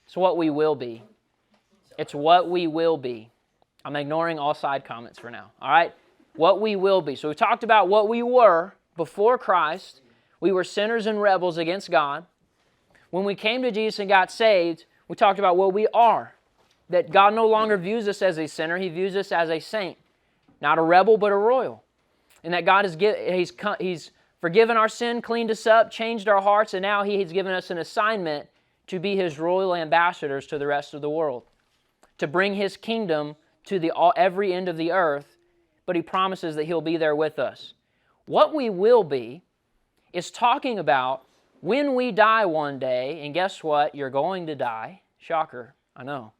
It's what we will be. It's what we will be. I'm ignoring all side comments for now. All right? What we will be. So we talked about what we were before Christ. We were sinners and rebels against God. When we came to Jesus and got saved, we talked about what we are. That God no longer views us as a sinner. He views us as a saint. Not a rebel, but a royal. And that God He's forgiven our sin, cleaned us up, changed our hearts, and now He's given us an assignment to be His royal ambassadors to the rest of the world. To bring His kingdom to every end of the earth, but He promises that He'll be there with us. What we will be is talking about when we die one day, and guess what? You're going to die. Shocker, I know.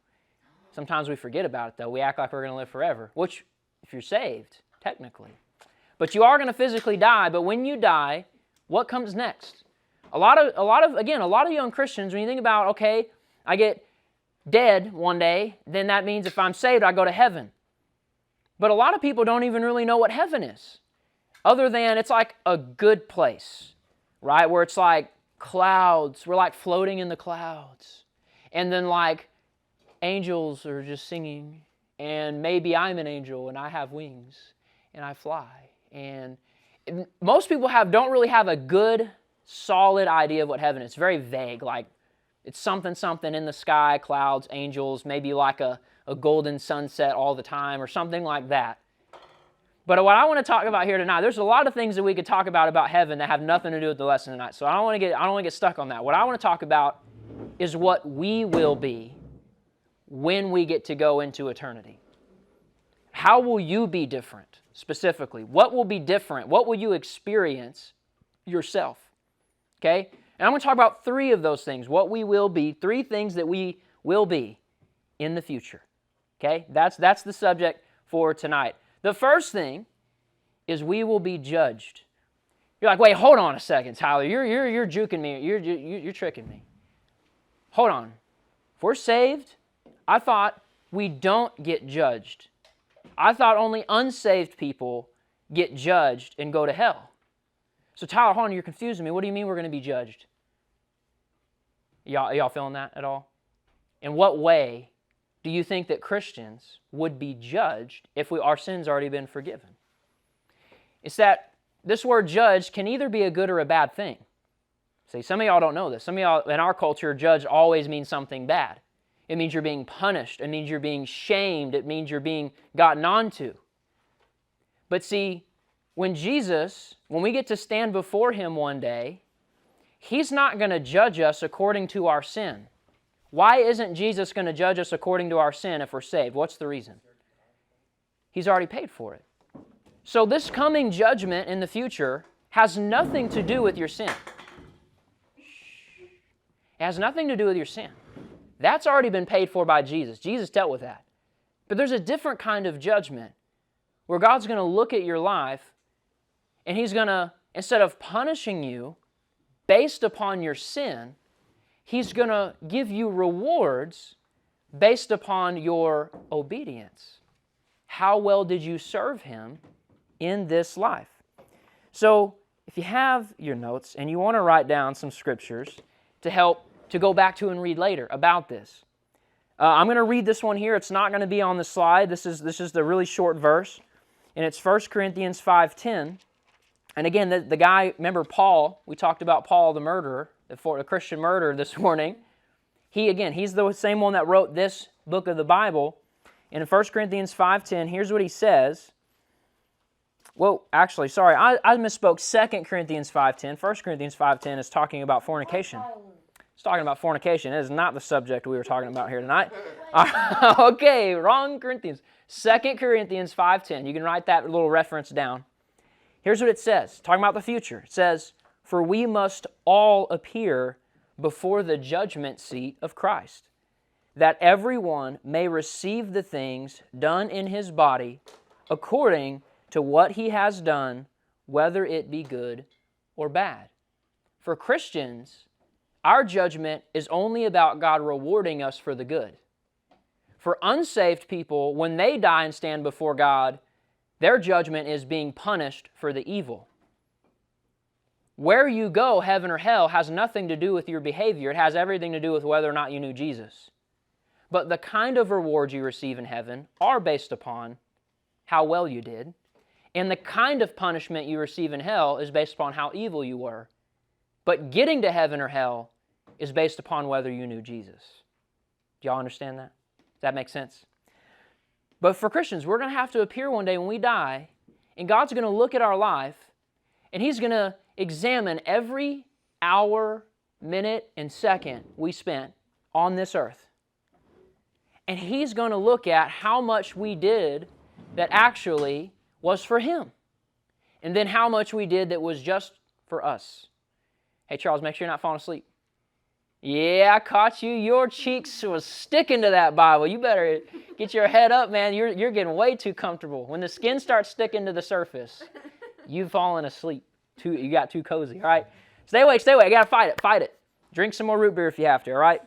Sometimes we forget about it though. We act like we're going to live forever, which, if you're saved, technically. But you are going to physically die, but when you die, what comes next? A lot of young Christians, when you think about, okay, I get dead one day, then that means if I'm saved, I go to heaven. But a lot of people don't even really know what heaven is, other than it's like a good place, right? Where it's like clouds, we're like floating in the clouds. And then like angels are just singing, and maybe I'm an angel and I have wings and I fly. And most people don't really have a good, solid idea of what heaven is. It's very vague, like it's something in the sky, clouds, angels, maybe like a golden sunset all the time or something like that. But what I want to talk about here tonight, there's a lot of things that we could talk about heaven that have nothing to do with the lesson tonight. So I don't want to get stuck on that. What I want to talk about is what we will be when we get to go into eternity. How will you be different, specifically? What will be different? What will you experience yourself? Okay? And I'm going to talk about 3 of those things, what we will be, 3 things that we will be in the future. Okay? That's the subject for tonight. The first thing is we will be judged. You're like, wait, hold on a second, Tyler. You're juking me. You're tricking me. Hold on. If we're saved, I thought we don't get judged. I thought only unsaved people get judged and go to hell. So Tyler, hold on, you're confusing me. What do you mean we're going to be judged? Y'all feeling that at all? In what way do you think that Christians would be judged if our sins already been forgiven? It's that this word judged can either be a good or a bad thing. See, some of y'all don't know this. Some of y'all in our culture, judged always means something bad. It means you're being punished. It means you're being shamed. It means you're being gotten onto. But see, when we get to stand before Him one day, He's not going to judge us according to our sin. Why isn't Jesus going to judge us according to our sin if we're saved? What's the reason? He's already paid for it. So this coming judgment in the future has nothing to do with your sin. It has nothing to do with your sin. That's already been paid for by Jesus. Jesus dealt with that. But there's a different kind of judgment where God's going to look at your life and He's going to, instead of punishing you based upon your sin, He's going to give you rewards based upon your obedience. How well did you serve Him in this life? So if you have your notes and you want to write down some scriptures to help to go back to and read later about this. I'm going to read this one here. It's not going to be on the slide. This is the really short verse. And it's 1 Corinthians 5:10. And again, the guy, remember Paul, we talked about Paul the murderer, the Christian murderer this morning. He's the same one that wrote this book of the Bible. And in 1 Corinthians 5:10, here's what he says. Well, actually, sorry, I misspoke. 2 Corinthians 5:10. 1 Corinthians 5:10 is talking about fornication. It's talking about fornication. It is not the subject we were talking about here tonight. Okay, wrong Corinthians. 2 Corinthians 5:10. You can write that little reference down. Here's what it says, talking about the future. It says, "For we must all appear before the judgment seat of Christ, that everyone may receive the things done in his body according to what he has done, whether it be good or bad." For Christians, our judgment is only about God rewarding us for the good. For unsaved people, when they die and stand before God, their judgment is being punished for the evil. Where you go, heaven or hell, has nothing to do with your behavior. It has everything to do with whether or not you knew Jesus. But the kind of rewards you receive in heaven are based upon how well you did. And the kind of punishment you receive in hell is based upon how evil you were. But getting to heaven or hell is based upon whether you knew Jesus. Do y'all understand that? Does that make sense? But for Christians, we're going to have to appear one day when we die, and God's going to look at our life, and He's going to examine every hour, minute, and second we spent on this earth. And He's going to look at how much we did that actually was for Him, and then how much we did that was just for us. Hey, Charles, make sure you're not falling asleep. Yeah, I caught you. Your cheeks was sticking to that Bible. You better get your head up, man. You're getting way too comfortable. When the skin starts sticking to the surface, you've fallen asleep. You got too cozy, all right? Stay awake, stay awake. You got to fight it, fight it. Drink some more root beer if you have to, all right?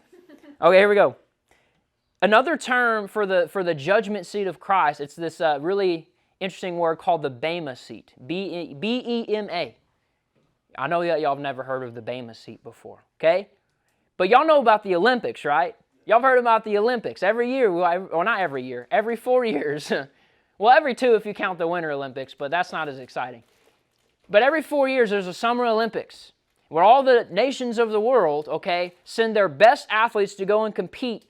Okay, here we go. Another term for the judgment seat of Christ, it's this really interesting word called the Bema seat, B-E-M-A. I know that y'all have never heard of the Bema seat before, okay? But y'all know about the Olympics, right? Y'all have heard about the Olympics. Every year, well, not every year, every 4 years. Well, every 2 if you count the Winter Olympics, but that's not as exciting. But every 4 years, there's a Summer Olympics where all the nations of the world, okay, send their best athletes to go and compete.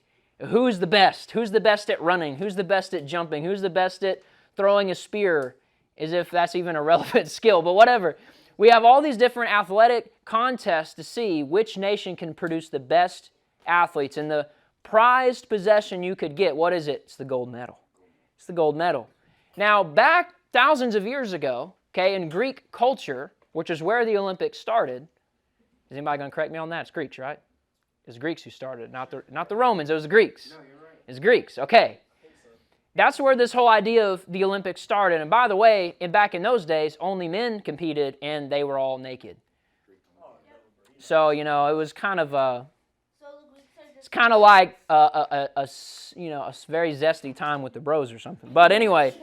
Who's the best? Who's the best at running? Who's the best at jumping? Who's the best at throwing a spear? As if that's even a relevant skill, but whatever. We have all these different athletic contests to see which nation can produce the best athletes. And the prized possession you could get, what is it? It's the gold medal. It's the gold medal. Now, back thousands of years ago, okay, in Greek culture, which is where the Olympics started, is anybody going to correct me on that? It's Greeks, right? It's Greeks who started, not the Romans. It was the Greeks. No, you're right. It's Greeks, okay. That's where this whole idea of the Olympics started. And by the way, back in those days, only men competed, and they were all naked. So, you know, it was kind of it's kind of like a very zesty time with the bros or something. But anyway,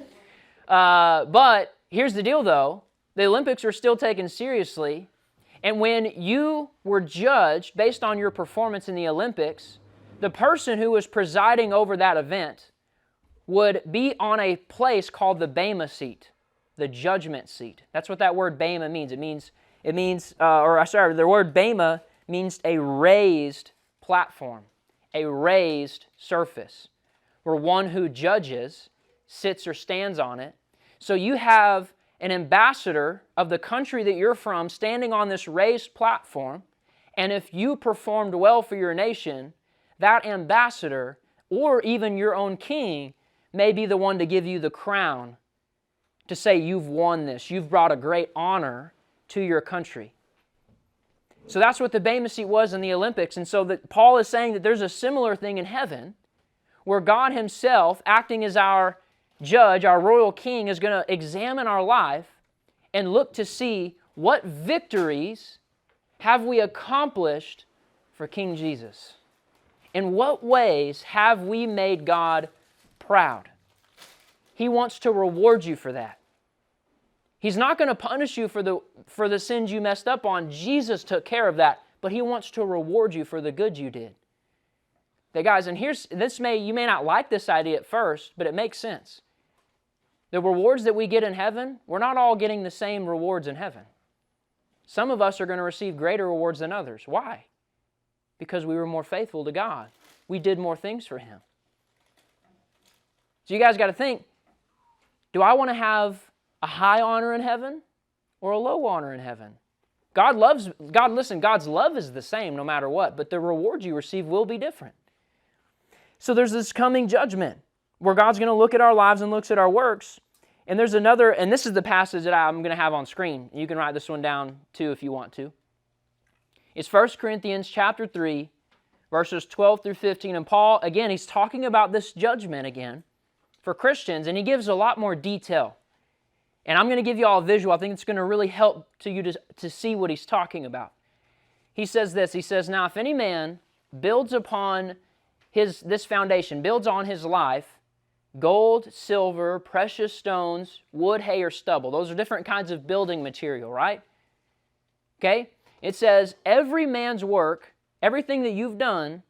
but here's the deal, though. The Olympics were still taken seriously. And when you were judged based on your performance in the Olympics, the person who was presiding over that event would be on a place called the Bema seat, the judgment seat. That's what that word Bema means. The word Bema means a raised platform, a raised surface, where one who judges sits or stands on it. So you have an ambassador of the country that you're from standing on this raised platform, and if you performed well for your nation, that ambassador, or even your own king, may be the one to give you the crown, to say you've won this, you've brought a great honor to your country. So that's what the Bema seat was in the Olympics. And so Paul is saying that there's a similar thing in heaven, where God Himself, acting as our judge, our royal king, is going to examine our life and look to see what victories have we accomplished for King Jesus. In what ways have we made God proud? He wants to reward you for that. He's not going to punish you for the sins you messed up on. Jesus took care of that, but He wants to reward you for the good you did. Okay, guys, and you may not like this idea at first, but it makes sense. The rewards that we get in heaven, we're not all getting the same rewards in heaven. Some of us are going to receive greater rewards than others. Why? Because we were more faithful to God. We did more things for Him. So you guys got to think, do I want to have a high honor in heaven or a low honor in heaven? God's love is the same no matter what, but the rewards you receive will be different. So there's this coming judgment where God's going to look at our lives and looks at our works. And there's another, and this is the passage that I'm going to have on screen. You can write this one down too if you want to. It's 1 Corinthians chapter 3, verses 12 through 15. And Paul, again, he's talking about this judgment again for Christians, and he gives a lot more detail. And I'm going to give you all a visual. I think it's going to really help to you to see what he's talking about. He says this, he says, "Now if any man builds upon this foundation, builds on his life, gold, silver, precious stones, wood, hay, or stubble." Those are different kinds of building material, right? Okay? It says, every man's work, everything that you've done,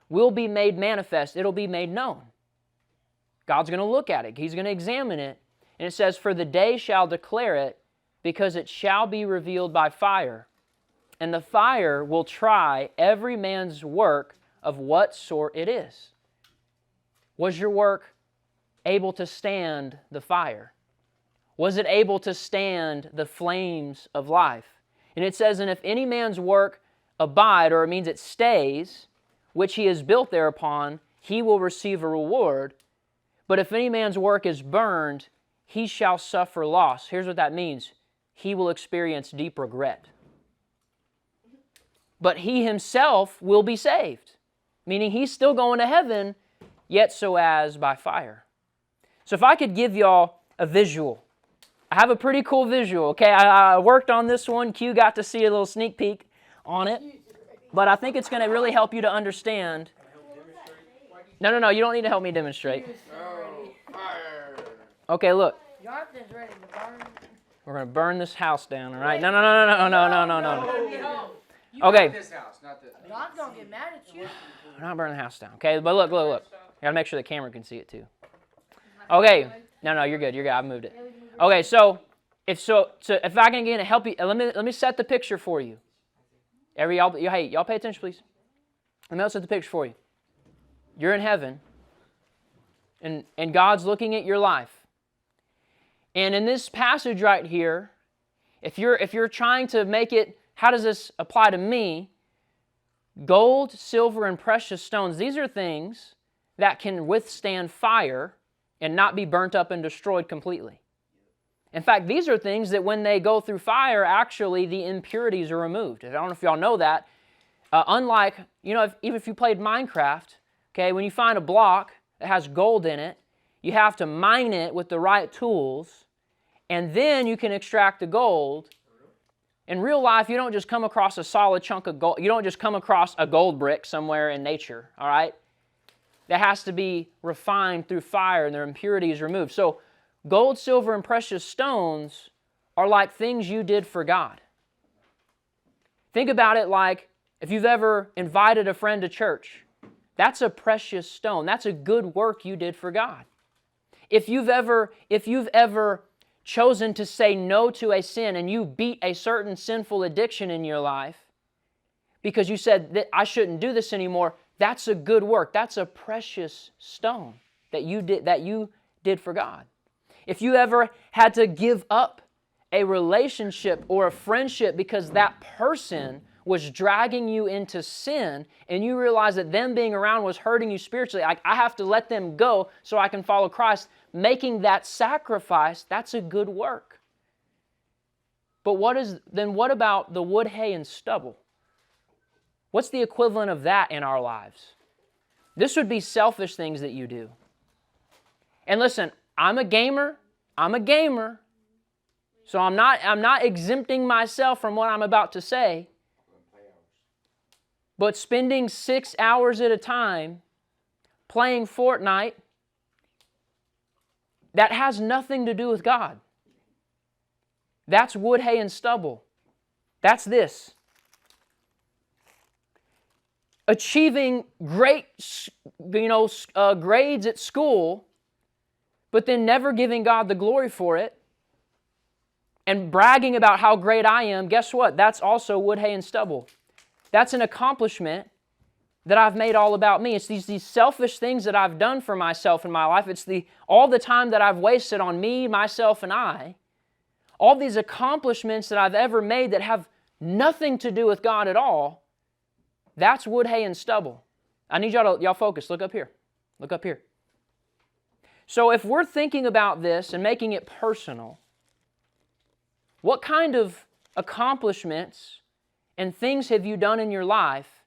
will be made manifest. It'll be made known. God's going to look at it. He's going to examine it. And it says, for the day shall declare it, because it shall be revealed by fire. And the fire will try every man's work of what sort it is. Was your work able to stand the fire? Was it able to stand the flames of life? And it says, and if any man's work abide, or it means it stays, which he has built thereupon, he will receive a reward. But if any man's work is burned, he shall suffer loss. Here's what that means. He will experience deep regret. But he himself will be saved. Meaning he's still going to heaven, yet so as by fire. So if I could give y'all a visual. I have a pretty cool visual, okay? I worked on this one. Q got to see a little sneak peek on it. But I think it's going to really help you to understand. No, you don't need to help me demonstrate. Okay, look. We're going to burn this house down, all right? No. Okay. God's going to get mad at you. We're not burning the house down, okay? But look. Got to make sure the camera can see it too. Okay. No, you're good. I moved it. Okay, so if I can again help you, let me set the picture for you. Y'all pay attention, please. Let me set the picture for you. You're in heaven, and God's looking at your life. And in this passage right here, if you're trying to make it, how does this apply to me? Gold, silver, and precious stones, these are things that can withstand fire and not be burnt up and destroyed completely. In fact, these are things that when they go through fire, actually the impurities are removed. I don't know if y'all know that. Unlike, even if you played Minecraft, okay, when you find a block that has gold in it, you have to mine it with the right tools, and then you can extract the gold. In real life, you don't just come across a solid chunk of gold. You don't just come across a gold brick somewhere in nature, all right? That has to be refined through fire and their impurities removed. So gold, silver, and precious stones are like things you did for God. Think about it like if you've ever invited a friend to church. That's a precious stone. That's a good work you did for God. If you've ever chosen to say no to a sin and you beat a certain sinful addiction in your life because you said that I shouldn't do this anymore, that's a good work. That's a precious stone that you did for God. If you ever had to give up a relationship or a friendship because that person was dragging you into sin and you realize that them being around was hurting you spiritually, I have to let them go so I can follow Christ, making that sacrifice, that's a good work. But what about the wood, hay, and stubble? What's the equivalent of that in our lives? This would be selfish things that you do. And listen, I'm a gamer, so I'm not exempting myself from what I'm about to say. But spending 6 hours at a time playing Fortnite, that has nothing to do with God. That's wood, hay, and stubble. That's this. Achieving great, grades at school, but then never giving God the glory for it, and bragging about how great I am, guess what? That's also wood, hay, and stubble. That's an accomplishment that I've made all about me. It's these selfish things that I've done for myself in my life. It's all the time that I've wasted on me, myself, and I. All these accomplishments that I've ever made that have nothing to do with God at all, that's wood, hay, and stubble. I need y'all focus. Look up here. Look up here. So if we're thinking about this and making it personal, what kind of accomplishments and things have you done in your life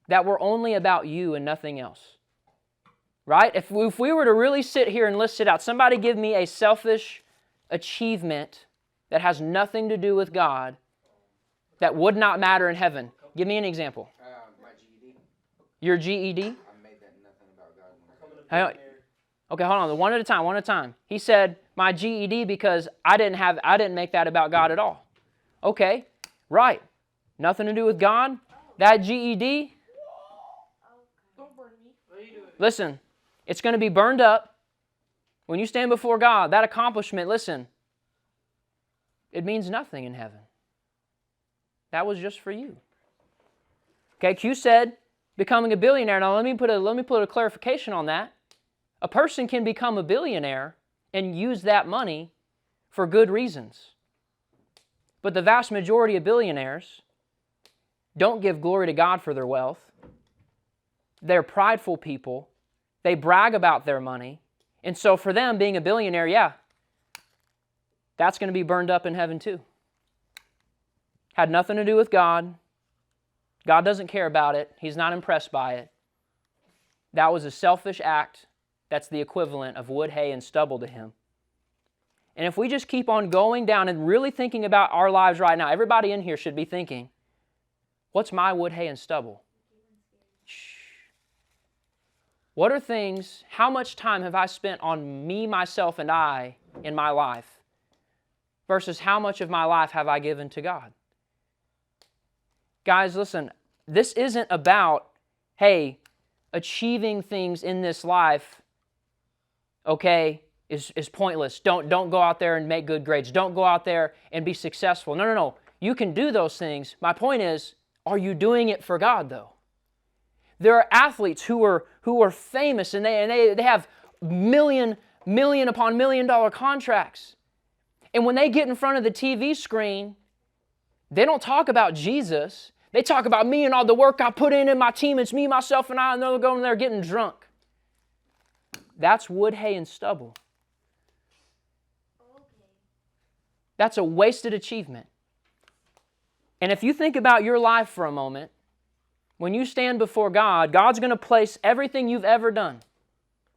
that were only about you and nothing else? Right? If we were to really sit here and list it out, somebody give me a selfish achievement that has nothing to do with God that would not matter in heaven. Give me an example. My GED. Your GED? I made that nothing about God. Okay, hold on. One at a time. He said, my GED because I didn't make that about God at all. Okay. Right. Nothing to do with God. That GED, Don't burn me. What are you doing? listen, it's going to be burned up. When you stand before God, that accomplishment, listen, it means nothing in heaven. That was just for you. Okay, Q said becoming a billionaire. Now let me put a clarification on that. A person can become a billionaire and use that money for good reasons. But the vast majority of billionaires don't give glory to God for their wealth. They're prideful people. They brag about their money. And so for them, being a billionaire, yeah, that's going to be burned up in heaven too. Had nothing to do with God. God doesn't care about it. He's not impressed by it. That was a selfish act. That's the equivalent of wood, hay, and stubble to Him. And if we just keep on going down and really thinking about our lives right now, everybody in here should be thinking, what's my wood, hay, and stubble? Shh. What are things, how much time have I spent on me, myself, and I in my life versus how much of my life have I given to God? Guys, listen, this isn't about, hey, achieving things in this life, okay, is pointless. Don't go out there and make good grades. Don't go out there and be successful. No. You can do those things. My point is, are you doing it for God, though? There are athletes who are famous and they have million upon $1 million contracts. And when they get in front of the TV screen, they don't talk about Jesus. They talk about me and all the work I put in my team. It's me, myself, and I, and they're going there getting drunk. That's wood, hay, and stubble. That's a wasted achievement. And if you think about your life for a moment, when you stand before God, God's going to place everything you've ever done,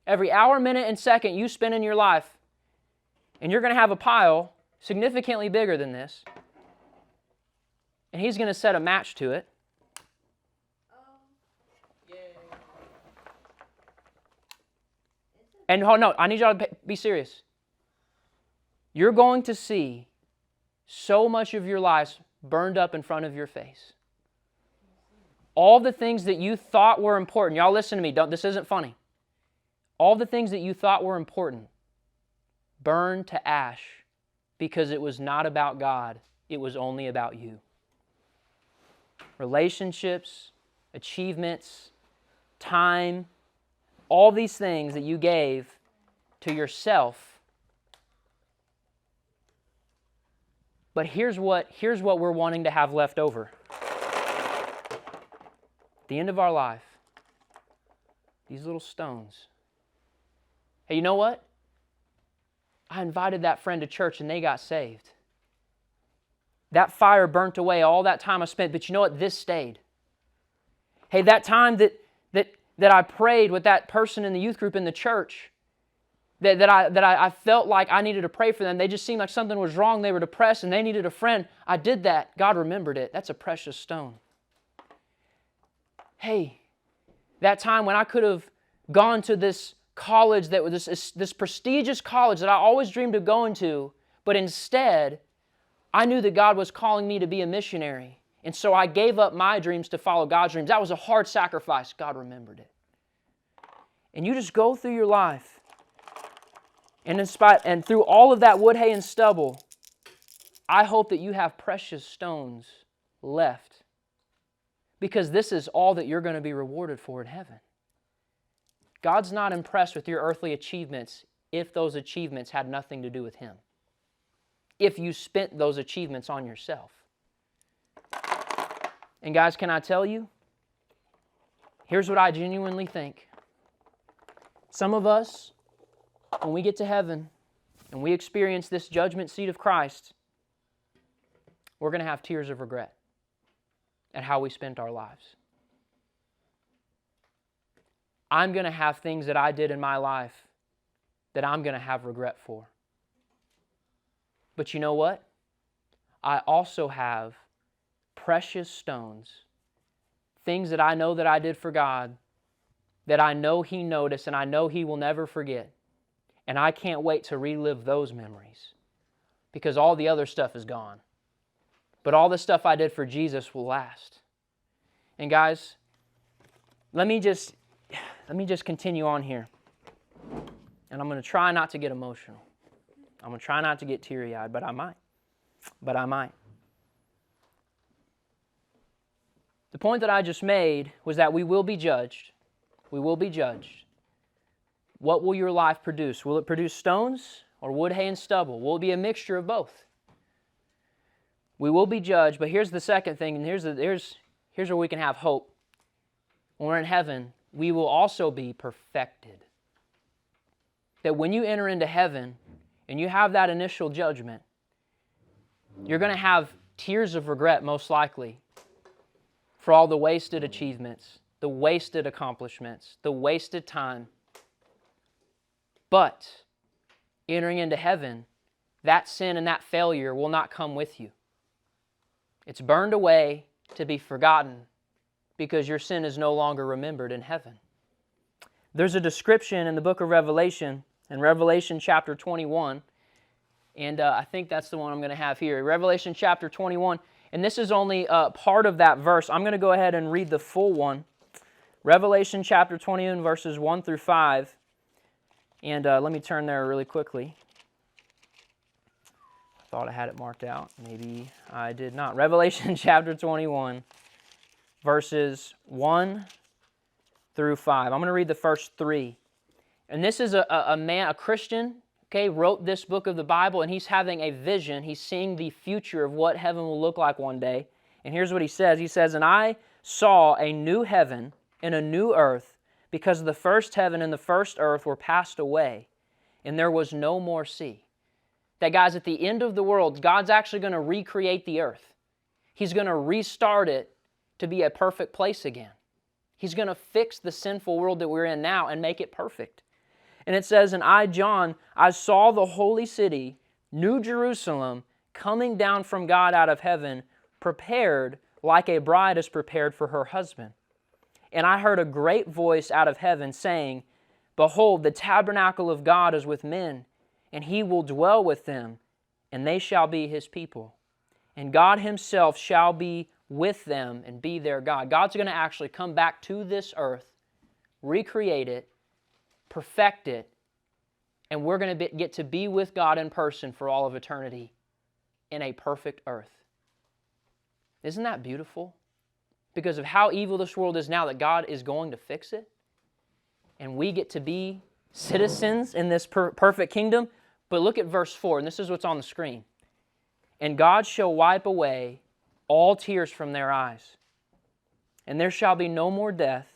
every hour, minute, and second you spend in your life, and you're going to have a pile significantly bigger than this, and He's going to set a match to it. And oh, no, I need y'all to be serious. You're going to see so much of your life burned up in front of your face. All the things that you thought were important. Y'all listen to me. This isn't funny. All the things that you thought were important burned to ash because it was not about God. It was only about you. Relationships, achievements, time, all these things that you gave to yourself. But here's what we're wanting to have left over. At the end of our life, these little stones. Hey, you know what? I invited that friend to church and they got saved. That fire burnt away all that time I spent, but you know what? This stayed. Hey, that time that I prayed with that person in the youth group in the church, that I felt like I needed to pray for them. They just seemed like something was wrong. They were depressed and they needed a friend. I did that. God remembered it. That's a precious stone. Hey, that time when I could have gone to this college, that was this prestigious college that I always dreamed of going to, but instead, I knew that God was calling me to be a missionary. And so I gave up my dreams to follow God's dreams. That was a hard sacrifice. God remembered it. And you just go through your life. And through all of that wood, hay, and stubble, I hope that you have precious stones left. Because this is all that you're going to be rewarded for in heaven. God's not impressed with your earthly achievements if those achievements had nothing to do with Him. If you spent those achievements on yourself. And guys, can I tell you? Here's what I genuinely think. Some of us, when we get to heaven and we experience this judgment seat of Christ, we're going to have tears of regret at how we spent our lives. I'm going to have things that I did in my life that I'm going to have regret for. But you know what? I also have precious stones, things that I know that I did for God, that I know He noticed and I know He will never forget. And I can't wait to relive those memories because all the other stuff is gone. But all the stuff I did for Jesus will last. And guys, let me just continue on here. And I'm going to try not to get emotional. I'm going to try not to get teary-eyed, but I might. The point that I just made was that we will be judged. We will be judged. What will your life produce? Will it produce stones or wood, hay, and stubble? Will it be a mixture of both? We will be judged, but here's the second thing, and here's where we can have hope. When we're in heaven, we will also be perfected. That when you enter into heaven and you have that initial judgment, you're going to have tears of regret most likely for all the wasted achievements, the wasted accomplishments, the wasted time. But entering into heaven, that sin and that failure will not come with you. It's burned away to be forgotten because your sin is no longer remembered in heaven. There's a description in the book of Revelation, in Revelation chapter 21, and I think that's the one I'm going to have here. Revelation chapter 21, and this is only part of that verse. I'm going to go ahead and read the full one. Revelation chapter 21, verses 1 through 5, and let me turn there really quickly. Thought I had it marked out. Maybe I did not. Revelation chapter 21, verses 1 through 5. I'm going to read the first 3. And this is a man, a Christian, okay, wrote this book of the Bible, and he's having a vision. He's seeing the future of what heaven will look like one day. And here's what he says. He says, "And I saw a new heaven and a new earth, because the first heaven and the first earth were passed away, and there was no more sea." That, guys, at the end of the world, God's actually going to recreate the earth. He's going to restart it to be a perfect place again. He's going to fix the sinful world that we're in now and make it perfect. And it says, "And I, John, I saw the holy city, New Jerusalem, coming down from God out of heaven, prepared like a bride is prepared for her husband. And I heard a great voice out of heaven saying, Behold, the tabernacle of God is with men, and He will dwell with them, and they shall be His people. And God Himself shall be with them and be their God." God's going to actually come back to this earth, recreate it, perfect it, and we're going to get to be with God in person for all of eternity in a perfect earth. Isn't that beautiful? Because of how evil this world is now, that God is going to fix it, and we get to be citizens in this perfect kingdom. But look at verse 4, and this is what's on the screen. "And God shall wipe away all tears from their eyes, and there shall be no more death,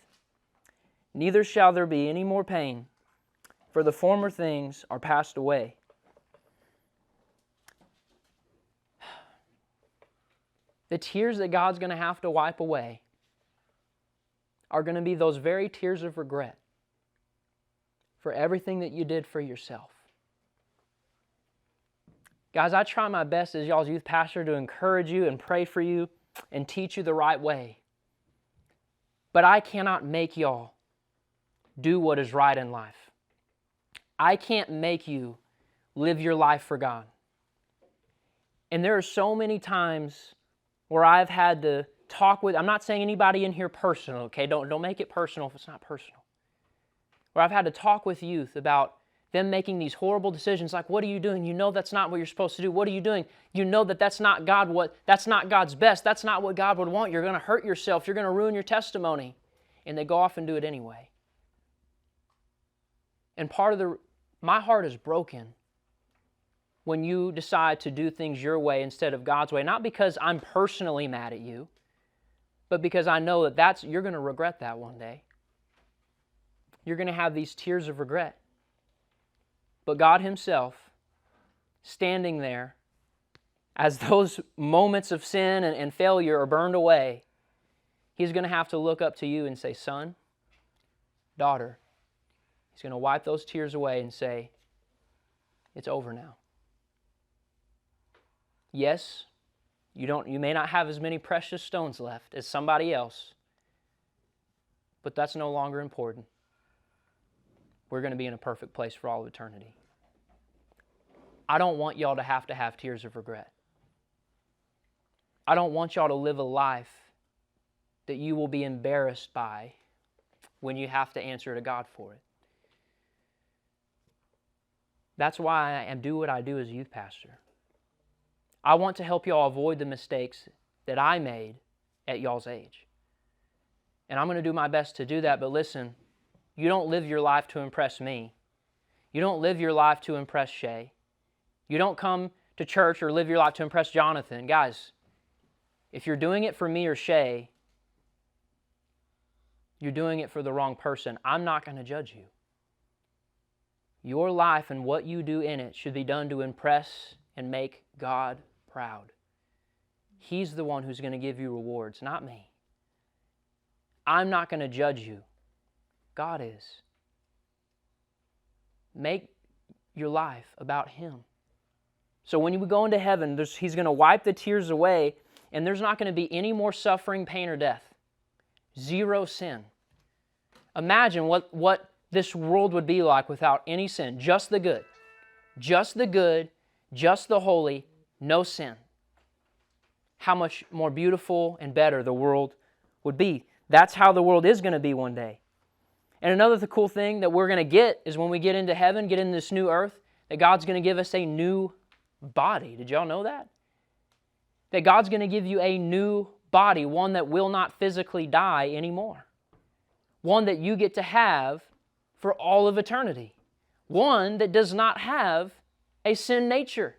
neither shall there be any more pain, for the former things are passed away." The tears that God's going to have to wipe away are going to be those very tears of regret for everything that you did for yourself. Guys, I try my best as y'all's youth pastor to encourage you and pray for you and teach you the right way. But I cannot make y'all do what is right in life. I can't make you live your life for God. And there are so many times where I've had to talk with, I'm not saying anybody in here personal, okay? Don't make it personal if it's not personal. Where I've had to talk with youth about them making these horrible decisions like, what are you doing? You know that's not what you're supposed to do. What are you doing? You know that's not that's not God's best. That's not what God would want. You're going to hurt yourself. You're going to ruin your testimony. And they go off and do it anyway. And my heart is broken when you decide to do things your way instead of God's way. Not because I'm personally mad at you, but because I know that you're going to regret that one day. You're going to have these tears of regret. But God Himself, standing there, as those moments of sin and failure are burned away, He's going to have to look up to you and say, "Son, daughter," He's going to wipe those tears away and say, "It's over now. Yes, you may not have as many precious stones left as somebody else, but that's no longer important. We're going to be in a perfect place for all of eternity." I don't want y'all to have tears of regret. I don't want y'all to live a life that you will be embarrassed by when you have to answer to God for it. That's why I do what I do as a youth pastor. I want to help y'all avoid the mistakes that I made at y'all's age. And I'm going to do my best to do that, but listen, you don't live your life to impress me. You don't live your life to impress Shay. You don't come to church or live your life to impress Jonathan. Guys, if you're doing it for me or Shay, you're doing it for the wrong person. I'm not going to judge you. Your life and what you do in it should be done to impress and make God proud. He's the one who's going to give you rewards, not me. I'm not going to judge you. God is. Make your life about Him. So when you go into heaven, He's going to wipe the tears away, and there's not going to be any more suffering, pain, or death. Zero sin. Imagine what this world would be like without any sin. Just the good. Just the good, just the holy, no sin. How much more beautiful and better the world would be. That's how the world is going to be one day. And another cool thing that we're going to get is when we get into heaven, get into this new earth, that God's going to give us a new body. Did y'all know that? That God's going to give you a new body, one that will not physically die anymore. One that you get to have for all of eternity. One that does not have a sin nature.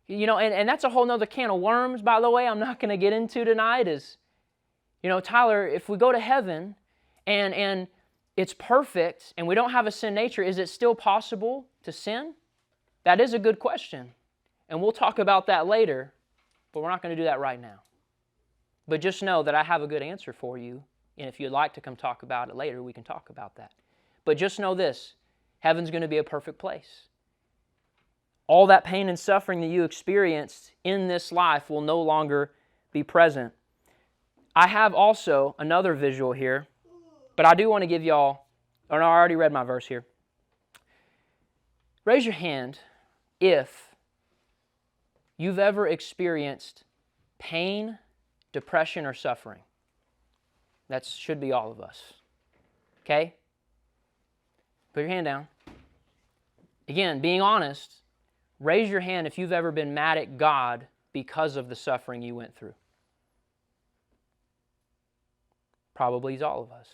You know, and that's a whole nother can of worms, by the way, I'm not going to get into tonight is, you know, Tyler, if we go to heaven and it's perfect and we don't have a sin nature, is it still possible to sin? That is a good question. And we'll talk about that later, but we're not going to do that right now. But just know that I have a good answer for you. And if you'd like to come talk about it later, we can talk about that. But just know this, heaven's going to be a perfect place. All that pain and suffering that you experienced in this life will no longer be present. I have also another visual here, but I do want to give y'all, or no, I already read my verse here. Raise your hand if you've ever experienced pain, depression, or suffering. That should be all of us. Okay? Put your hand down. Again, being honest, raise your hand if you've ever been mad at God because of the suffering you went through. Probably is all of us.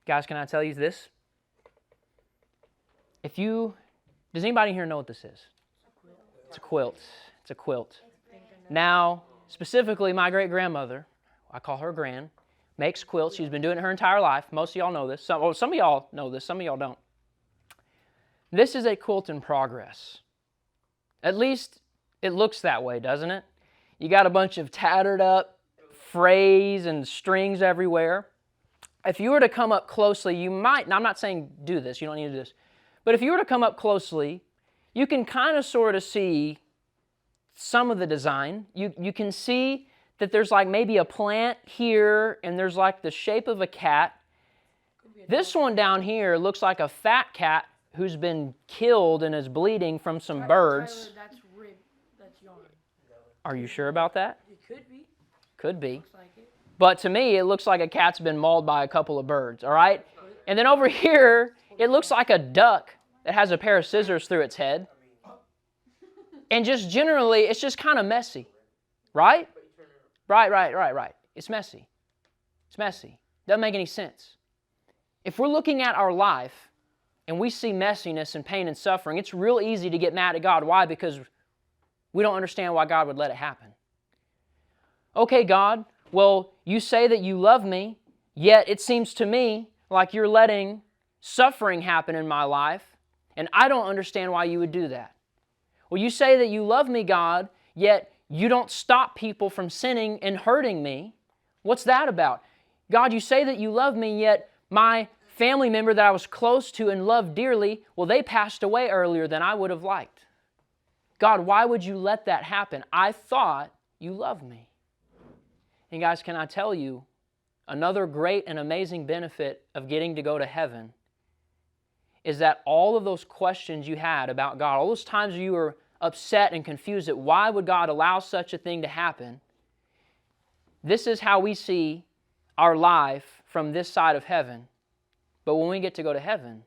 Guys, can I tell you this? Does anybody here know what this is? It's a quilt. It's a quilt. Now, specifically my great-grandmother, I call her Gran, makes quilts. She's been doing it her entire life. Most of y'all know this. Some of y'all know this. Some of y'all don't. This is a quilt in progress. At least it looks that way, doesn't it? You got a bunch of tattered up frays and strings everywhere. If you were to come up closely, you might, and I'm not saying do this, you don't need to do this, but if you were to come up closely, you can kind of sort of see some of the design. You can see that there's like maybe a plant here, and there's like the shape of a cat. This one down here looks like a fat cat who's been killed and is bleeding from some birds. Tyler, that's rib. That's yarn. Are you sure about that? It could be. Could be. Looks like it. But to me, it looks like a cat's been mauled by a couple of birds, all right? And then over here, it looks like a duck that has a pair of scissors through its head. And just generally, it's just kind of messy, right? Right. It's messy. It's messy. Doesn't make any sense. If we're looking at our life and we see messiness and pain and suffering, it's real easy to get mad at God. Why? Because we don't understand why God would let it happen. Okay, God, well, you say that you love me, yet it seems to me like you're letting suffering happen in my life, and I don't understand why you would do that. Well, you say that you love me, God, yet you don't stop people from sinning and hurting me. What's that about? God, you say that you love me, yet my family member that I was close to and loved dearly, well, they passed away earlier than I would have liked. God, why would you let that happen? I thought you loved me. And guys, can I tell you, another great and amazing benefit of getting to go to heaven is that all of those questions you had about God, all those times you were upset and confused at why would God allow such a thing to happen, this is how we see our life from this side of heaven. But when we get to go to heaven,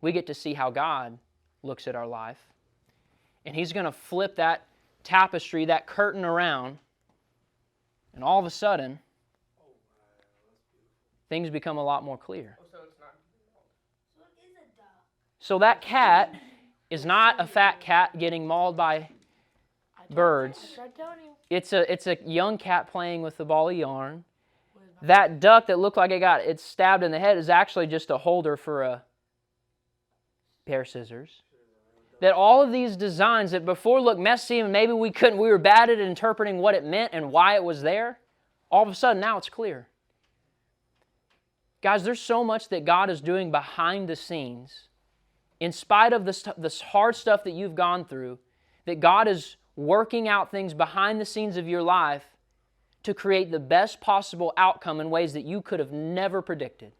we get to see how God looks at our life. And He's going to flip that tapestry, that curtain around, and all of a sudden, things become a lot more clear. So that cat is not a fat cat getting mauled by birds. It's a young cat playing with a ball of yarn. That duck that looked like it stabbed in the head is actually just a holder for a pair of scissors. That all of these designs that before looked messy and maybe we were bad at interpreting what it meant and why it was there, all of a sudden now it's clear. Guys, there's so much that God is doing behind the scenes, in spite of this hard stuff that you've gone through, that God is working out things behind the scenes of your life to create the best possible outcome in ways that you could have never predicted.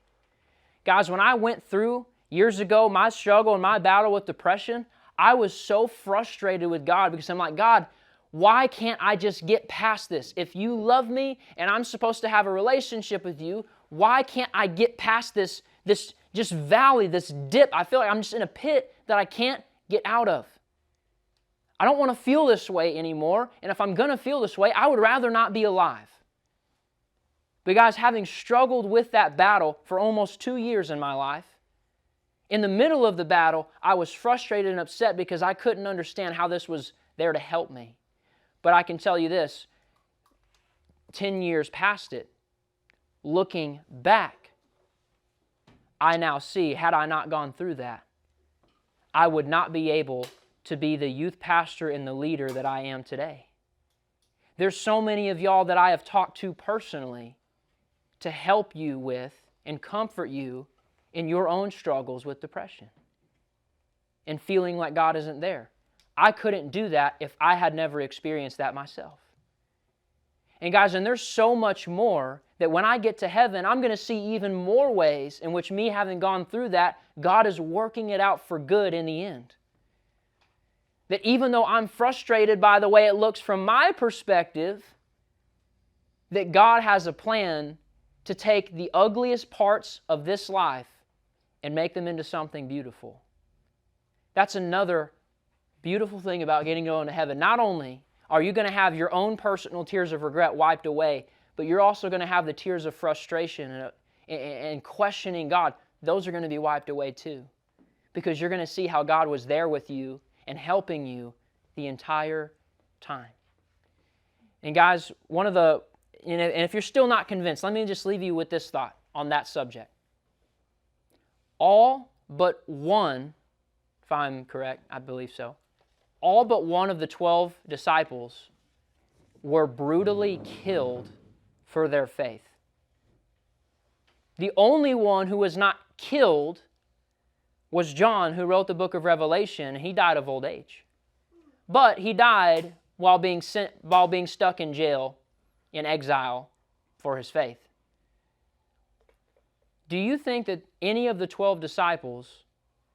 Guys, when I went through years ago my struggle and my battle with depression, I was so frustrated with God because I'm like, God, why can't I just get past this? If you love me and I'm supposed to have a relationship with you, why can't I get past this just valley, this dip? I feel like I'm just in a pit that I can't get out of. I don't want to feel this way anymore, and if I'm going to feel this way, I would rather not be alive. But guys, having struggled with that battle for almost 2 years in my life, in the middle of the battle, I was frustrated and upset because I couldn't understand how this was there to help me. But I can tell you this, 10 years past it, looking back, I now see, had I not gone through that, I would not be able to be the youth pastor and the leader that I am today. There's so many of y'all that I have talked to personally to help you with and comfort you in your own struggles with depression and feeling like God isn't there. I couldn't do that if I had never experienced that myself. And guys, and there's so much more that when I get to heaven, I'm going to see even more ways in which me having gone through that, God is working it out for good in the end. That even though I'm frustrated by the way it looks from my perspective, that God has a plan to take the ugliest parts of this life and make them into something beautiful. That's another beautiful thing about getting going to heaven. Not only are you going to have your own personal tears of regret wiped away, but you're also going to have the tears of frustration and questioning God. Those are going to be wiped away too. Because you're going to see how God was there with you and helping you the entire time. And guys, and if you're still not convinced, let me just leave you with this thought on that subject. All but one, if I'm correct, I believe so, all but one of the 12 disciples were brutally killed for their faith. The only one who was not killed was John, who wrote the book of Revelation, and he died of old age. But he died while being stuck in jail, in exile, for his faith. Do you think that any of the 12 disciples,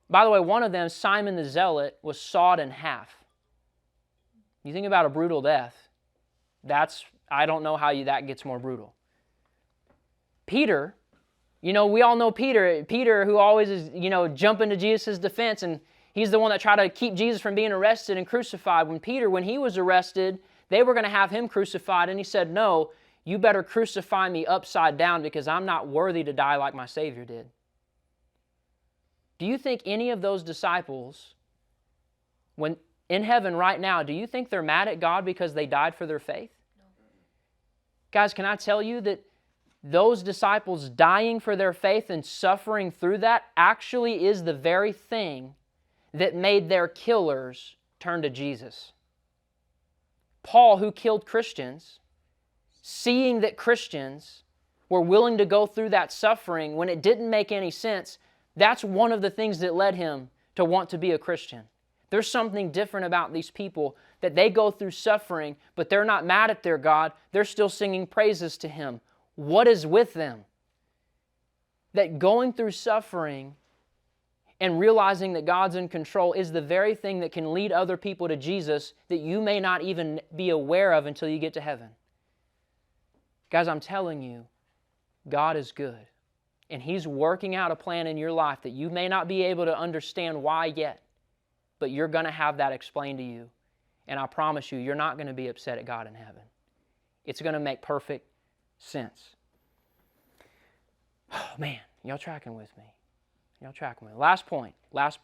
by the way, one of them, Simon the Zealot, was sawed in half? You think about a brutal death. I don't know how that gets more brutal. Peter, we all know Peter. Peter, who always is, jumping to Jesus' defense, and he's the one that tried to keep Jesus from being arrested and crucified. When he was arrested, they were going to have him crucified, and he said, "No, you better crucify me upside down because I'm not worthy to die like my Savior did." Do you think any of those disciples, when in heaven right now, do you think they're mad at God because they died for their faith? No. Guys, can I tell you that those disciples dying for their faith and suffering through that actually is the very thing that made their killers turn to Jesus. Paul, who killed Christians, seeing that Christians were willing to go through that suffering when it didn't make any sense, that's one of the things that led him to want to be a Christian. There's something different about these people, that they go through suffering, but they're not mad at their God. They're still singing praises to Him. What is with them? That going through suffering and realizing that God's in control is the very thing that can lead other people to Jesus that you may not even be aware of until you get to heaven. Guys, I'm telling you, God is good. And He's working out a plan in your life that you may not be able to understand why yet, but you're going to have that explained to you. And I promise you, you're not going to be upset at God in heaven. It's going to make perfect sense. Oh, man, y'all tracking with me? Y'all tracking with me? Last point,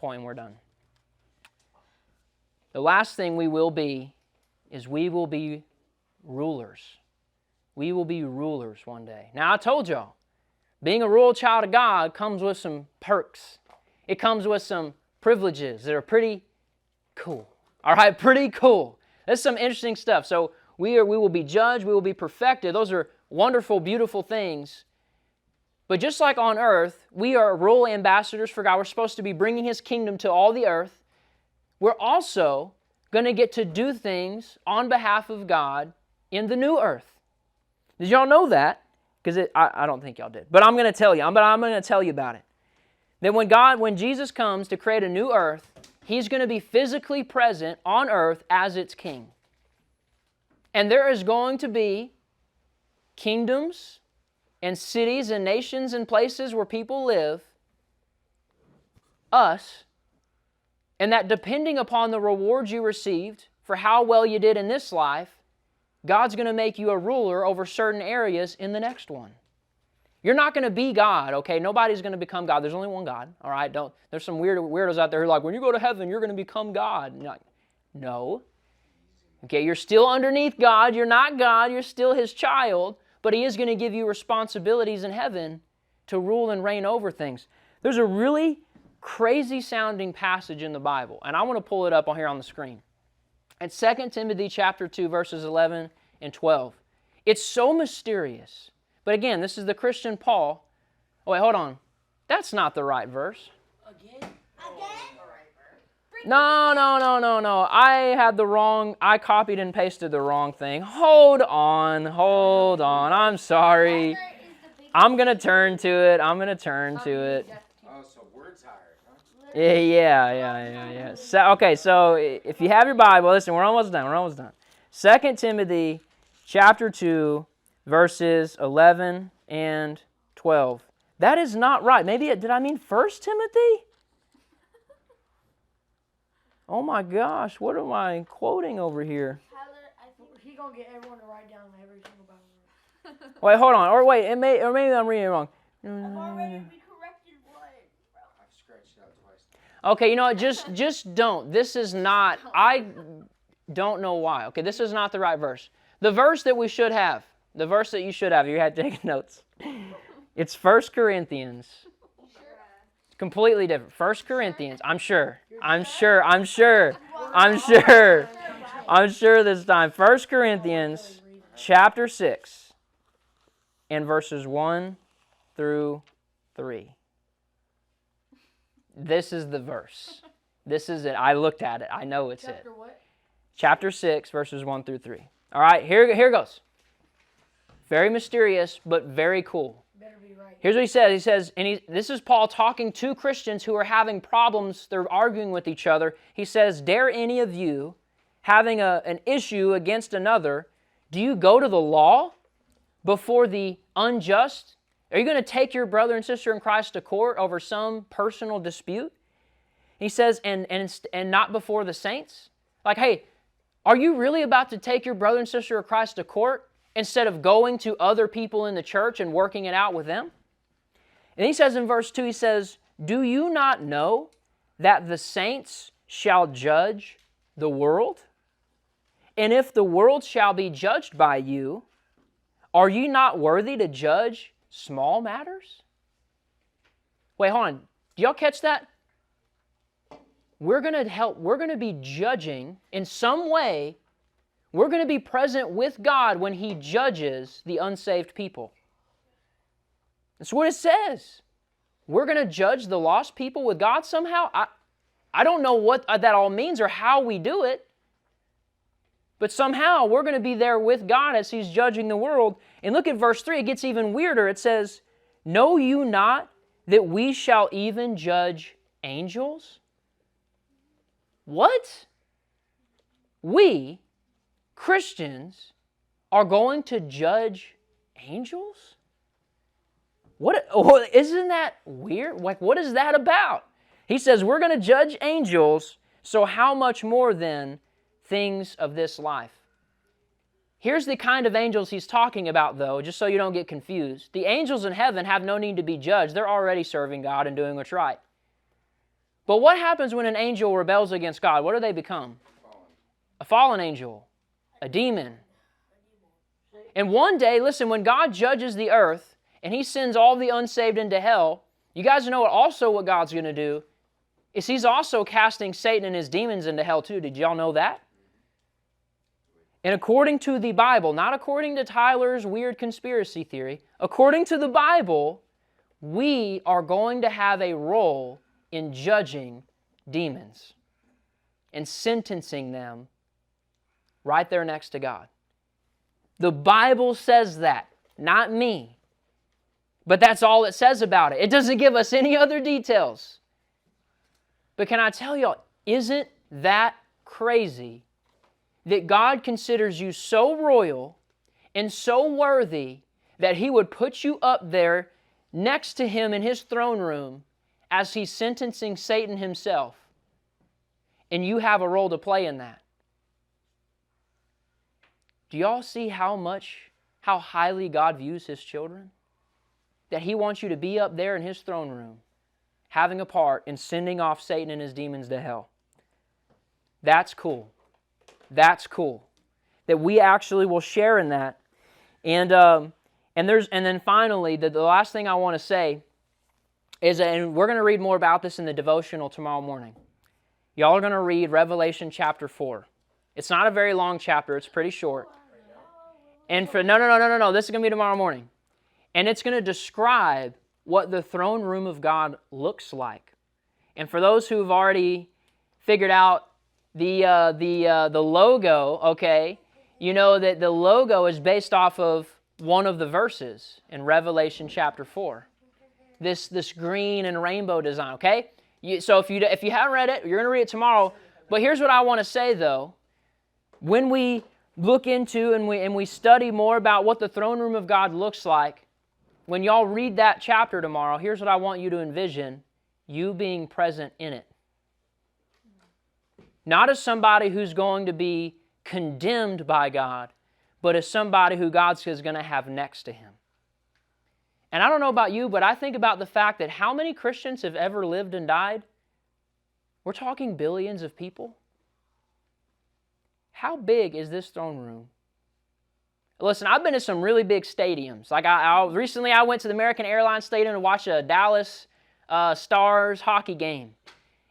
and we're done. The last thing we will be is we will be rulers. We will be rulers one day. Now, I told y'all, being a royal child of God comes with some perks. It comes with some privileges that are pretty cool. All right, pretty cool. That's some interesting stuff. So we will be judged, we will be perfected. Those are wonderful, beautiful things. But just like on earth, we are royal ambassadors for God. We're supposed to be bringing His kingdom to all the earth. We're also going to get to do things on behalf of God in the new earth. Did y'all know that? Because I don't think y'all did. But I'm going to tell you. I'm going to tell you about it. That when Jesus comes to create a new earth, He's going to be physically present on earth as its king. And there is going to be kingdoms and cities and nations and places where people live, us, and that depending upon the rewards you received for how well you did in this life, God's going to make you a ruler over certain areas in the next one. You're not going to be God, okay? Nobody's going to become God. There's only one God, all right? There's some weirdos out there who are like, when you go to heaven, you're going to become God. And you're like, no. Okay, you're still underneath God. You're not God. You're still His child. But He is going to give you responsibilities in heaven to rule and reign over things. There's a really crazy sounding passage in the Bible, and I want to pull it up on here on the screen. It's 2 Timothy chapter 2, verses 11 and 12. It's so mysterious. But again, this is the Christian Paul. Oh, wait, hold on. That's not the right verse. Again? No. I copied and pasted the wrong thing. Hold on. I'm sorry. I'm going to turn to it. Oh, so we're tired, huh? Yeah. So if you have your Bible, listen, we're almost done. 2 Timothy chapter 2, verses 11 and 12. That is not right. Did I mean 1 Timothy? Oh my gosh, what am I quoting over here? Tyler, I think he's going to get everyone to write down every single Bible verse. Wait, hold on. Or maybe I'm reading it wrong. I've already corrected one, bro. I've scratched it out twice. Okay, you know what? Just don't. This is not, I don't know why. Okay, this is not the right verse. The verse that we should have, the verse that you should have, you had to take notes. It's 1 Corinthians. Completely different. 1 Corinthians. I'm sure this time. 1 Corinthians chapter 6 and verses 1 through 3. This is the verse. This is it. I looked at it. I know it's it. What? Chapter 6, verses 1 through 3. All right, here goes. Very mysterious, but very cool. Better be right. Here's what he says. He says, this is Paul talking to Christians who are having problems. They're arguing with each other. He says, dare any of you, having an issue against another, do you go to the law before the unjust? Are you going to take your brother and sister in Christ to court over some personal dispute? He says, and not before the saints? Like, hey, are you really about to take your brother and sister of Christ to court instead of going to other people in the church and working it out with them? And he says in verse 2, he says, do you not know that the saints shall judge the world? And if the world shall be judged by you, are you not worthy to judge small matters? Wait, hold on. Do y'all catch that? We're going to be judging in some way. We're going to be present with God when He judges the unsaved people. That's what it says. We're going to judge the lost people with God somehow. I don't know what that all means or how we do it. But somehow we're going to be there with God as He's judging the world. And look at verse 3. It gets even weirder. It says, know you not that we shall even judge angels? What? We, Christians, are going to judge angels? What? Isn't that weird? Like, what is that about? He says we're going to judge angels, so how much more then things of this life? Here's the kind of angels he's talking about, though, just so you don't get confused. The angels in heaven have no need to be judged. They're already serving God and doing what's right. But what happens when an angel rebels against God? What do they become? A fallen angel, a demon. And one day, listen, when God judges the earth and He sends all the unsaved into hell, you guys know also what God's going to do is He's also casting Satan and his demons into hell too. Did y'all know that? And according to the Bible, not according to Tyler's weird conspiracy theory, according to the Bible, we are going to have a role in judging demons and sentencing them right there next to God. The Bible says that, not me. But that's all it says about it. It doesn't give us any other details. But can I tell y'all, isn't that crazy that God considers you so royal and so worthy that He would put you up there next to Him in His throne room as He's sentencing Satan himself? And you have a role to play in that. Do y'all see how highly God views His children? That He wants you to be up there in His throne room, having a part in sending off Satan and his demons to hell. That's cool. That's cool. That we actually will share in that. And then finally, the last thing I want to say is, and we're going to read more about this in the devotional tomorrow morning. Y'all are going to read Revelation chapter 4. It's not a very long chapter. It's pretty short. And no. This is going to be tomorrow morning. And it's going to describe what the throne room of God looks like. And for those who've already figured out the logo, okay, you know that the logo is based off of one of the verses in Revelation chapter 4. This green and rainbow design, okay? So if you haven't read it, you're going to read it tomorrow. But here's what I want to say, though. When we look into and we study more about what the throne room of God looks like, when y'all read that chapter tomorrow, here's what I want you to envision: you being present in it. Not as somebody who's going to be condemned by God, but as somebody who God is going to have next to Him. And I don't know about you, but I think about the fact that how many Christians have ever lived and died? We're talking billions of people. How big is this throne room? Listen, I've been to some really big stadiums. Like recently I went to the American Airlines Stadium to watch a Dallas Stars hockey game.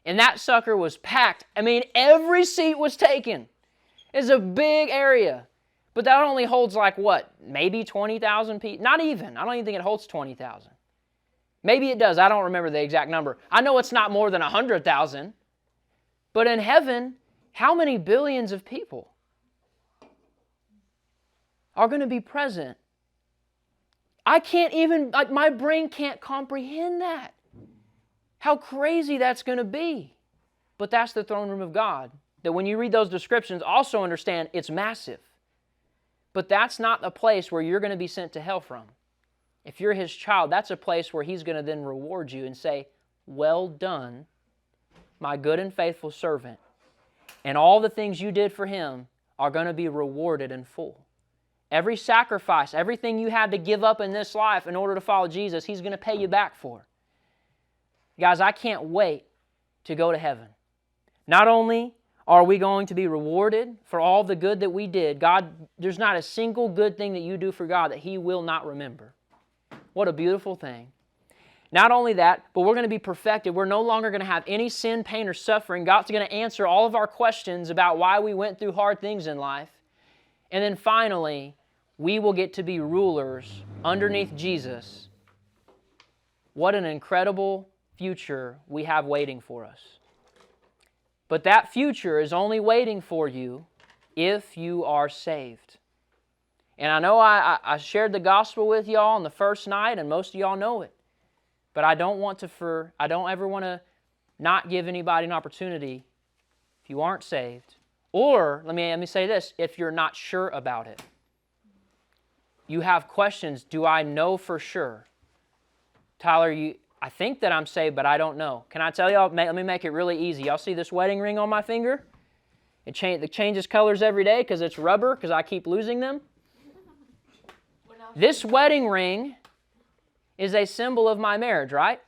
And that sucker was packed. I mean, every seat was taken. It's a big area. But that only holds like what? Maybe 20,000 people? Not even. I don't even think it holds 20,000. Maybe it does. I don't remember the exact number. I know it's not more than 100,000. But in heaven, how many billions of people are going to be present? I can't even, like, my brain can't comprehend that. How crazy that's going to be. But that's the throne room of God. That when you read those descriptions, also understand it's massive. But that's not a place where you're going to be sent to hell from. If you're His child, that's a place where He's going to then reward you and say, "Well done, my good and faithful servant." And all the things you did for Him are going to be rewarded in full. Every sacrifice, everything you had to give up in this life in order to follow Jesus, He's going to pay you back for. Guys, I can't wait to go to heaven. Not only are we going to be rewarded for all the good that we did, God, there's not a single good thing that you do for God that He will not remember. What a beautiful thing. Not only that, but we're going to be perfected. We're no longer going to have any sin, pain, or suffering. God's going to answer all of our questions about why we went through hard things in life. And then finally, we will get to be rulers underneath Jesus. What an incredible future we have waiting for us. But that future is only waiting for you if you are saved. And I know I shared the gospel with y'all on the first night, and most of y'all know it. But I don't ever want to not give anybody an opportunity if you aren't saved. Or, let me say this, if you're not sure about it. You have questions. Do I know for sure? Tyler, I think that I'm saved, but I don't know. Can I tell y'all, let me make it really easy. Y'all see this wedding ring on my finger? It changes colors every day because it's rubber, because I keep losing them. This wedding ring is a symbol of my marriage, right?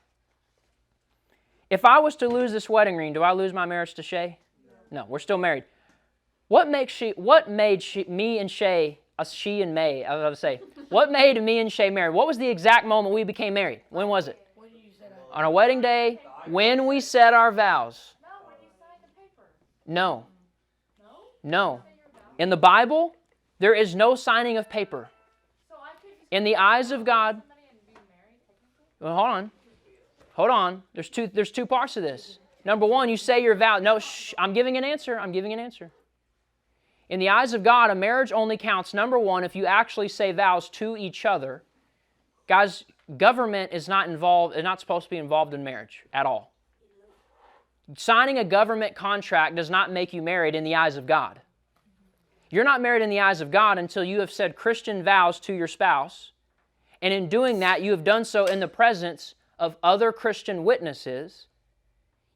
If I was to lose this wedding ring, do I lose my marriage to Shay? No, we're still married. What made me and Shay, she and May, I was going to say, what made me and Shay married? What was the exact moment we became married? When was it? On our wedding day, when we said our vows. No, when you signed the paper. No. No? No. In the Bible, there is no signing of paper. So I could just In the eyes of God, well, hold on. There's two parts to this. Number one, you say your vow. No, I'm giving an answer. In the eyes of God, a marriage only counts, number one, if you actually say vows to each other. Guys, government is not supposed to be involved in marriage at all. Signing a government contract does not make you married in the eyes of God. You're not married in the eyes of God until you have said Christian vows to your spouse. And in doing that, you have done so in the presence of other Christian witnesses.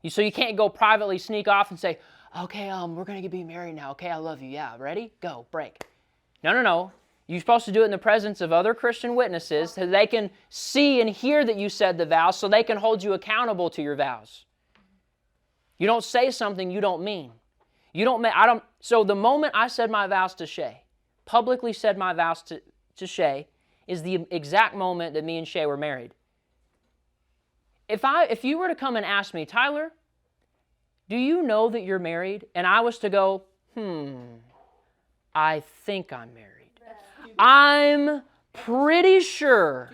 So you can't go privately sneak off and say, okay, we're going to be married now. Okay, I love you. Yeah, ready? Go, break. No. You're supposed to do it in the presence of other Christian witnesses so they can see and hear that you said the vows so they can hold you accountable to your vows. You don't say something you don't mean. So the moment I said my vows to Shay, publicly said my vows to Shay, is the exact moment that me and Shay were married. If you were to come and ask me, Tyler, do you know that you're married? And I was to go, I think I'm married. I'm pretty sure.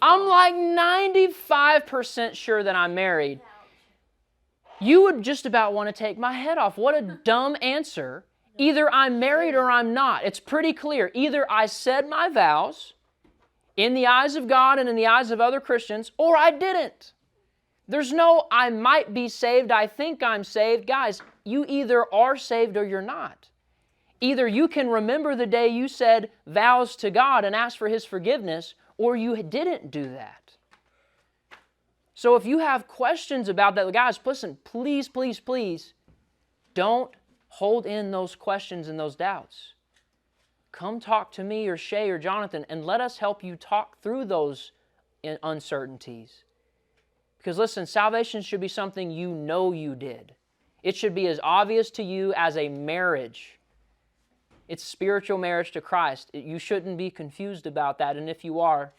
I'm like 95% sure that I'm married. You would just about want to take my head off. What a dumb answer. Either I'm married or I'm not. It's pretty clear. Either I said my vows in the eyes of God and in the eyes of other Christians, or I didn't. There's no, I might be saved, I think I'm saved. Guys, you either are saved or you're not. Either you can remember the day you said vows to God and ask for His forgiveness, or you didn't do that. So if you have questions about that, guys, listen, please, don't hold in those questions and those doubts. Come talk to me or Shay or Jonathan and let us help you talk through those uncertainties. Because listen, salvation should be something you know you did. It should be as obvious to you as a marriage. It's spiritual marriage to Christ. You shouldn't be confused about that. And if you are,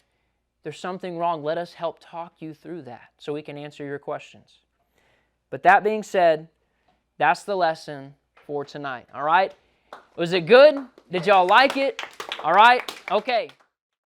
there's something wrong. Let us help talk you through that so we can answer your questions. But that being said, that's the lesson for tonight. All right? Was it good? Did y'all like it? All right? Okay.